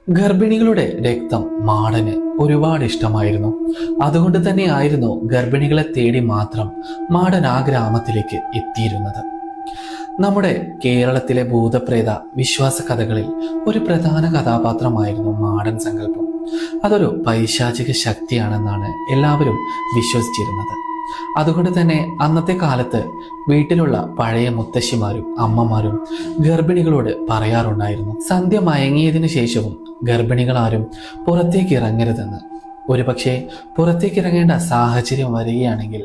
ഗർഭിണികളുടെ രക്തം മാടന് ഒരുപാട് ഇഷ്ടമായിരുന്നു. അതുകൊണ്ട് തന്നെയായിരുന്നു ഗർഭിണികളെ തേടി മാത്രം മാടൻ ആ ഗ്രാമത്തിലേക്ക് എത്തിയിരുന്നത്. നമ്മുടെ കേരളത്തിലെ ഭൂതപ്രേത വിശ്വാസ കഥകളിൽ ഒരു പ്രധാന കഥാപാത്രമായിരുന്നു മാടൻ സങ്കല്പം. അതൊരു പൈശാചിക ശക്തിയാണെന്നാണ് എല്ലാവരും വിശ്വസിച്ചിരുന്നത്. അതുകൊണ്ട് തന്നെ അന്നത്തെ കാലത്ത് വീട്ടിലുള്ള പഴയ മുത്തശ്ശിമാരും അമ്മമാരും ഗർഭിണികളോട് പറയാറുണ്ടായിരുന്നു, സന്ധ്യ മയങ്ങിയതിനു ശേഷവും ഗർഭിണികളാരും പുറത്തേക്ക് ഇറങ്ങരുതെന്ന്. ഒരുപക്ഷെ പുറത്തേക്ക് ഇറങ്ങേണ്ട സാഹചര്യം വരികയാണെങ്കിൽ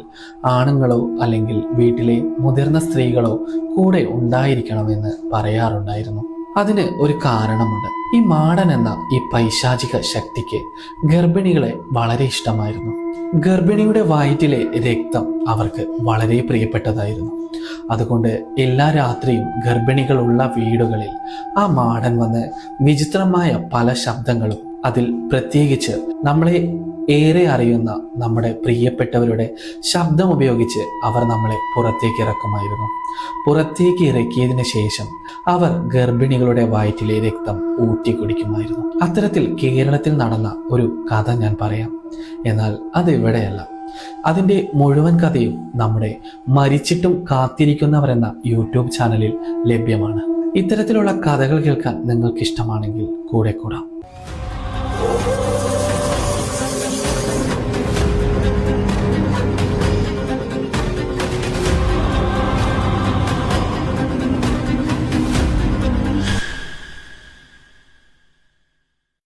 ആണുങ്ങളോ അല്ലെങ്കിൽ വീട്ടിലെ മുതിർന്ന സ്ത്രീകളോ കൂടെ ഉണ്ടായിരിക്കണമെന്ന് പറയാറുണ്ടായിരുന്നു. അതിന് ഒരു കാരണമുണ്ട്. ഈ മാടൻ എന്ന ഈ പൈശാചിക ശക്തിക്ക് ഗർഭിണികളെ വളരെ ഇഷ്ടമായിരുന്നു. ഗർഭിണിയുടെ വയറ്റിലെ രക്തം അവർക്ക് വളരെ പ്രിയപ്പെട്ടതായിരുന്നു. അതുകൊണ്ട് എല്ലാ രാത്രിയും ഗർഭിണികളുള്ള വീടുകളിൽ ആ മാടൻ വന്ന് വിചിത്രമായ പല ശബ്ദങ്ങളും, അതിൽ പ്രത്യേകിച്ച് നമ്മളെ ഏറെ അറിയുന്ന നമ്മുടെ പ്രിയപ്പെട്ടവരുടെ ശബ്ദം ഉപയോഗിച്ച് അവർ നമ്മളെ പുറത്തേക്ക് ഇറക്കുമായിരുന്നു. പുറത്തേക്ക് ഇറക്കിയതിന് ശേഷം അവർ ഗർഭിണികളുടെ വയറ്റിലെ രക്തം ഊറ്റി കുടിക്കുമായിരുന്നു. അത്തരത്തിൽ കേരളത്തിൽ നടന്ന ഒരു കഥ ഞാൻ പറയാം. എന്നാൽ അതിവിടെയല്ല. അതിൻ്റെ മുഴുവൻ കഥയും നമ്മുടെ മരിച്ചിട്ടും കാത്തിരിക്കുന്നവർ എന്ന യൂട്യൂബ് ചാനലിൽ ലഭ്യമാണ്. ഇത്തരത്തിലുള്ള കഥകൾ കേൾക്കാൻ നിങ്ങൾക്ക് ഇഷ്ടമാണെങ്കിൽ കൂടെ കൂടാം.